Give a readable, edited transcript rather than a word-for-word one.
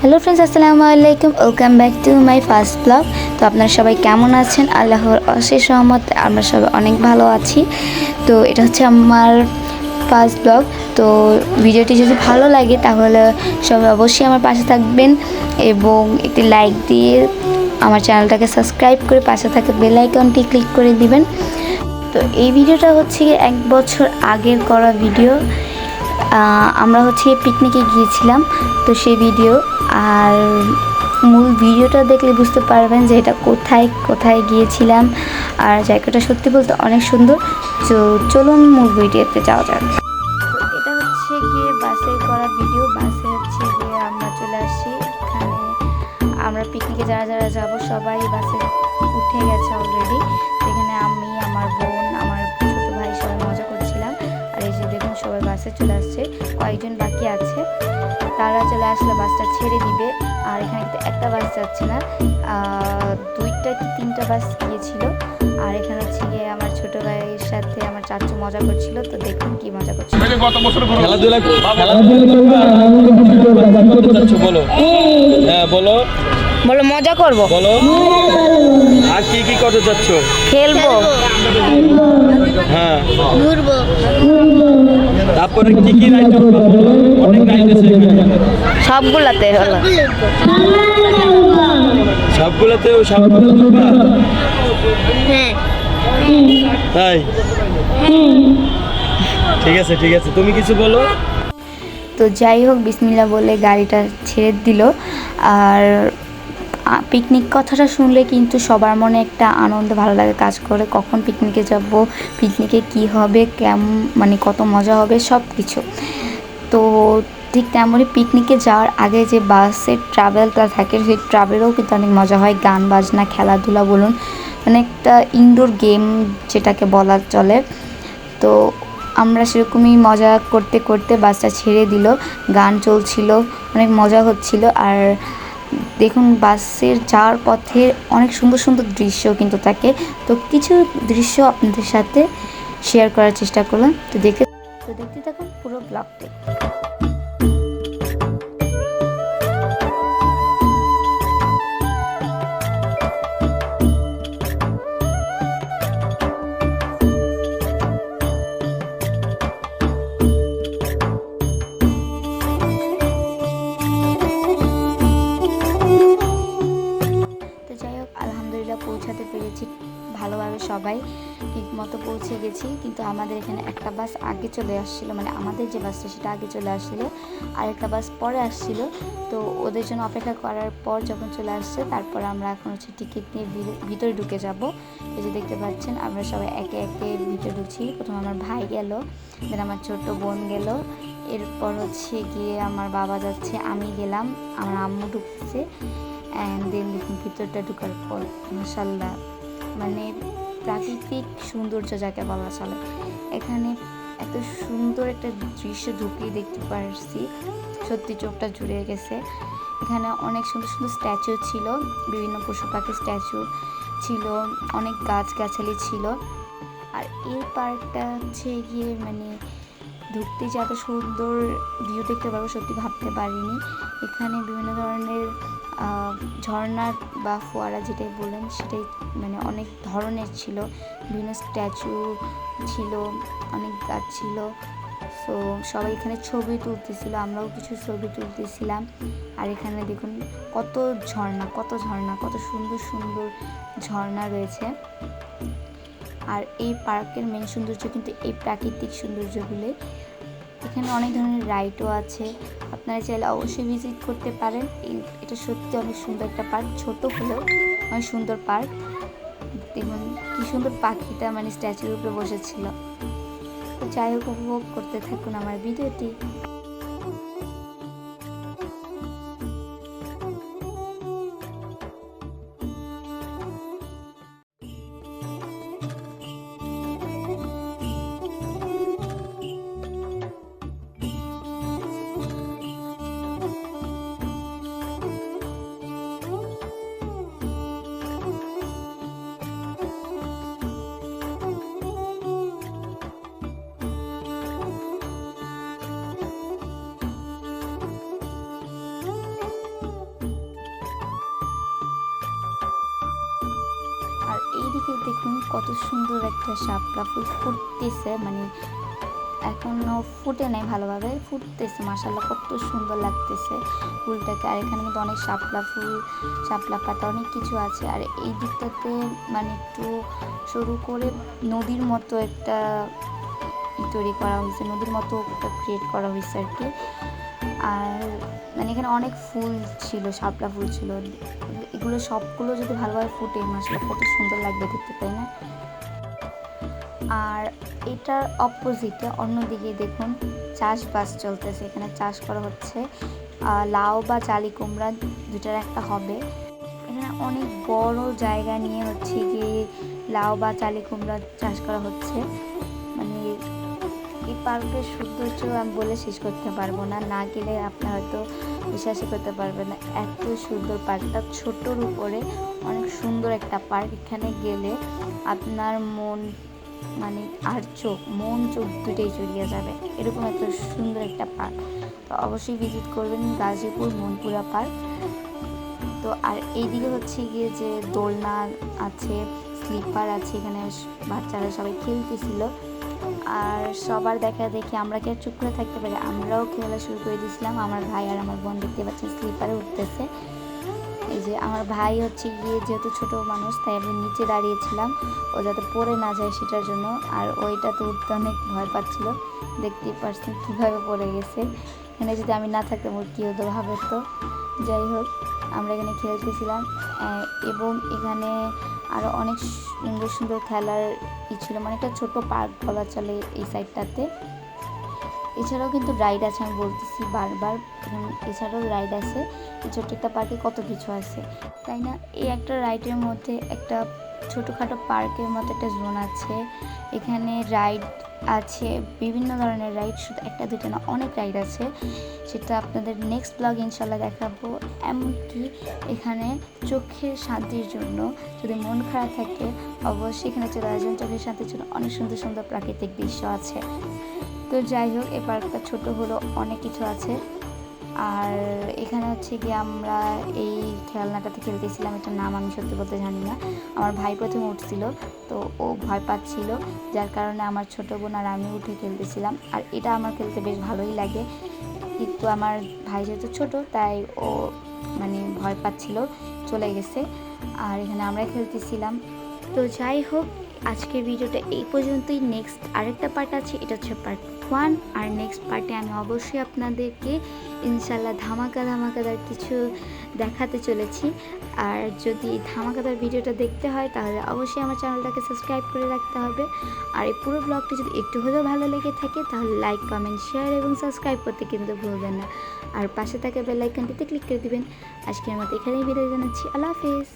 Hello friends, আসসালামু আলাইকুম। Welcome back to my first blog. তো আপনারা সবাই কেমন আছেন? আল্লাহর অশেষ রহমতে আমরা সবাই অনেক ভালো আছি। তো এটা হচ্ছে আমার ফার্স্ট ব্লগ। তো ভিডিওটি যদি ভালো লাগে তাহলে সবাই অবশ্যই আমার পাশে থাকবেন এবং একটি লাইক দিয়ে আমার চ্যানেলটাকে সাবস্ক্রাইব করে পাশে থাকা বেল আইকনটি ক্লিক করে দিবেন। তো এই ভিডিওটা হচ্ছে 1 বছর আগের করা ভিডিও। আমরা হচ্ছে পিকনিকে গিয়েছিলাম, তো সেই ভিডিও। আর মূল ভিডিওটা দেখলে বুঝতে পারবেন যে এটা কোথায় কোথায় গিয়েছিলাম। আর জায়গাটা সত্যি বলতে অনেক সুন্দর। তো চলুন মূল ভিডিওতে যাওয়া যাক। তো এটা হচ্ছে গিয়ে বাসে করা ভিডিও। বাসে হচ্ছে গিয়ে আমরা চলে আসছি এখানে। আমরা পিকনিকে যারা যারা যাব সবাই বাসে উঠে গেছে অলরেডি। এখানে আমি, আমার বোন, আমার ছোটো ভাই সবাই মজা করছিলাম। আর এই যে দেখুন সবাই বাসে চলে আসছে, কয়েকজন বাকি আছে, তারা চলে আসলে বাসটা ছেড়ে দিবে। আর এখানে কিন্তু একটা বাস যাচ্ছে না, 2টা কি 3টা বাস গিয়েছিল। আর এখানে হচ্ছে গিয়ে আমার ছোটো ভাইয়ের সাথে আমার চাচু মজা করছিল। তো দেখুন কি মজা করছিল। বলো মজা করবো, বলো আর কি কি করতে চাচ্ছ? খেলবো, হ্যাঁ, ঘুরবো। তারপরে কি কি রাইড করবে? অনেক রাইড আছে এখানে। সবগুলাতে হলো। সবগুলোতেও সবগুলো করবা? হ্যাঁ, তাই, ঠিক আছে ঠিক আছে, তুমি কিছু বলো। তো যাই হোক, বিসমিল্লাহ বলে গাড়িটা ছেড়ে দিল। আর পিকনিক কথাটা শুনলে কিন্তু সবার মনে একটা আনন্দ ভালো লাগে কাজ করে। কখন পিকনিকে যাব, পিকনিকে কি হবে, মানে কত মজা হবে, সব কিছু। তো ঠিক তেমনই পিকনিকে যাওয়ার আগে যে বাসের ট্রাভেলটা থাকে, সেই ট্রাভেলেও কিন্তু অনেক মজা হয়। গান বাজনা, খেলাধুলা বলুন, মানে একটা ইনডোর গেম যেটাকে বলা চলে। তো আমরা সেরকমই মজা করতে করতে বাসটা ছেড়ে দিল, গান চলছিল, অনেক মজা হচ্ছিল। আর দেখুন বাসের যাওয়ার পথে অনেক সুন্দর সুন্দর দৃশ্য কিন্তু থাকে। তো কিছু দৃশ্য আপনাদের সাথে শেয়ার করার চেষ্টা করলাম। তো দেখতে থাকুন পুরো ব্লগটি। আলহামদুলিল্লাহ পৌঁছাতে পেরেছি ভালোভাবে, সবাই ঠিক মতো পৌঁছে গেছি। কিন্তু আমাদের এখানে একটা বাস আগে চলে আসছিল, মানে আমাদের যে বাসটা সেটা আগে চলে আসছিল, আর একটা বাস পরে আসছিল। তো ওদের জন্য অপেক্ষা করার পর যখন চলে আসছে, তারপর আমরা এখন হচ্ছে টিকিট নিয়ে ভিতরে ঢুকে যাব। এই যে দেখতে পাচ্ছেন আমরা সবাই একে একে ভিতরে ঢুকছি। প্রথম আমার ভাই গেল, দেন আমার ছোট্ট বোন গেল, এরপর হচ্ছে গিয়ে আমার বাবা যাচ্ছে, আমি গেলাম, আমার আম্মু ঢুকছে। অ্যান্ড দেন দেখুন ভিতরটা ঢোকার পর মাশাআল্লাহ, মানে প্রাকৃতিক সৌন্দর্য যাকে বলা চলে, এখানে এত সুন্দর একটা দৃশ্য ঢুকেই দেখতে পারছি, সত্যি চোখটা জুড়ে গেছে। এখানে অনেক সুন্দর সুন্দর স্ট্যাচু ছিল, বিভিন্ন পশু পাখির স্ট্যাচু ছিল, অনেক গাছগাছালি ছিল। আর এই পার্কটা হচ্ছে গিয়ে মানে ঢুকতে যে এত সুন্দর ভিউ দেখতে পারবো সত্যি ভাবতে পারিনি। এখানে বিভিন্ন ধরনের ঝর্ণা বা ফোয়ারা যেটাই বলেন সেটাই, মানে অনেক ধরনের ছিল, বিভিন্ন স্ট্যাচু ছিল, অনেক গাছ ছিল। সো সবাই এখানে ছবি তুলতেছিল, আমরাও কিছু ছবি তুলতেছিলাম। আর এখানে দেখুন কত ঝর্ণা, কত সুন্দর সুন্দর ঝর্ণা রয়েছে। আর এই পার্কের মেন সৌন্দর্য কিন্তু এই প্রাকৃতিক সৌন্দর্যগুলো। এখানে অনেক ধরনের রাইডও আছে, আপনারা চাইলে অবশ্যই ভিজিট করতে পারেন। এটা সত্যি অনেক সুন্দর একটা পার্ক, ছোট হলেও অনেক সুন্দর পার্ক। দেখুন কি সুন্দর পাখিটা মানে স্ট্যাচুর উপরে বসেছিল। তো যাই হোক, উপভোগ করতে থাকুন আমার ভিডিওটি। দিকে দেখুন কত সুন্দর একটা শাপলা ফুল ফুটতেছে, মানে এখনও ফুটে নেই ভালোভাবে, ফুটতেছে। মাশাআল্লাহ কত সুন্দর লাগতেছে ফুলটাকে। আর এখানে কিন্তু অনেক শাপলা ফুল, শাপলা পাতা অনেক কিছু আছে। আর এই দিকটাতে মানে একটু শুরু করে নদীর মতো একটা তৈরি করা হয়েছে, নদীর মতো একটা ক্রিয়েট করা হয়েছে আর কি। আর মানে এখানে অনেক ফুল ছিল, শাপলা ফুল ছিল। এগুলো সবগুলো যদি ভালোভাবে ফুটে মাশাআল্লাহ কত সুন্দর লাগবে দেখতে, তাই না? আর এটার অপোজিটে অন্যদিকে দেখুন চাষবাস চলতেছে, এখানে চাষ করা হচ্ছে লাউ বা জালি কুমড়া দুটার একটা হবে। এখানে অনেক বড় জায়গা নিয়ে হচ্ছে গিয়ে লাউ বা জালি কুমড়া চাষ করা হচ্ছে। মানে এই পার্কের সৌন্দর্য আমি বলে শেষ করতে পারবো না, না গেলে আপনার হয়তো বিশ্বাসই করতে পারবেন না। এত সুন্দর পার্কটা, ছোটোর উপরে অনেক সুন্দর একটা পার্ক। এখানে গেলে আপনার মন মানে আর মন চোখ দুটোই জড়িয়ে যাবে, এরকম একটা সুন্দর একটা পার্ক। তো অবশ্যই ভিজিট করবেন গাজীপুর মনপুরা পার্ক। তো আর এইদিকে হচ্ছে গিয়ে যে দোলনা আছে, স্লিপার আছে, এখানে বাচ্চারা সবাই খেলতেছিল। আর সবার দেখা দেখি আমরা কি আর চুপ করে থাকতে পারি, আমরাও খেলা শুরু করে দিয়েছিলাম। আমার ভাই আর আমার বোন দেখতে পাচ্ছেন স্লিপারে উঠতেছে। এই যে আমার ভাই হচ্ছে গিয়ে যেহেতু ছোটো মানুষ তাই আমি নিচে দাঁড়িয়েছিলাম, ও যাতে পড়ে না যায় সেটার জন্য। আর ওইটা তো উঠতে অনেক ভয় পাচ্ছিল, দেখতেই পারছেন কীভাবে পড়ে গেছে। এখানে যদি আমি না থাকতাম ওর কী হতো ভাবে তো। যাই হোক, আমরা এখানে খেলতেছিলাম এবং এখানে আরও অনেক সুন্দর সুন্দর খেলার ছিল, মানে একটা ছোটো পার্ক বলা চলে এই সাইডটাতে। এছাড়াও কিন্তু রাইড আছে, আমি বলতেছি বারবার, এছাড়াও রাইড আছে। এই ছোট্ট একটা পার্কে কত কিছু আছে, তাই না? এই একটা রাইডের মধ্যে একটা ছোটোখাটো পার্কের মতো একটা জোন আছে। এখানে রাইড আছে, বিভিন্ন ধরনের রাইড, শুধু একটা দুটো না, অনেক রাইড আছে। সেটা আপনাদের নেক্সট ব্লগ ইনশাল্লাহ দেখাবো। এমনকি এখানে চোখের শান্তির জন্য, যদি মন খারাপ থাকে অবশ্যই এখানে চলে আসবেন। চোখের শান্তির জন্য অনেক সুন্দর সুন্দর প্রাকৃতিক দৃশ্য আছে। তো যাই হোক, এই পার্কটা ছোটো হলো, অনেক কিছু আছে। আর এখানে হচ্ছে গিয়ে আমরা এই খেলনাটাতে খেলতেছিলাম, এটার নাম আমি সত্যি বলতে জানি না। আমার ভাই প্রথমে উঠছিল, তো ও ভয় পাচ্ছিল, যার কারণে আমার ছোটো বোন আর আমি উঠে খেলতেছিলাম। আর এটা আমার খেলতে বেশ ভালোই লাগে, কিন্তু আমার ভাই যেহেতু ছোটো তাই ও মানে ভয় পাচ্ছিল, চলে গেছে। আর এখানে আমরা খেলতেছিলাম। তো যাই হোক, আজকের ভিডিওটা এই পর্যন্তই। নেক্সট আরেকটা পার্ট আছে, এটা হচ্ছে পার্ট 1। আর নেক্সট পার্টে আমি অবশ্যই আপনাদেরকে ইনশাল্লাহ ধামাকাদার কিছু দেখাতে চলেছি। আর যদি ধামাকাদার ভিডিওটা দেখতে হয় তাহলে অবশ্যই আমার চ্যানেলটাকে সাবস্ক্রাইব করে রাখতে হবে। আর এই পুরো ব্লগটি যদি একটু হলেও ভালো লেগে থাকে তাহলে লাইক, কমেন্ট, শেয়ার এবং সাবস্ক্রাইব করতে কিন্তু ভুলবেন না। আর পাশে থাকা বেল আইকনটিতে ক্লিক করে দিবেন। আজকের মতো এখানেই বিদায় জানাচ্ছি। আল্লাহ হাফেজ।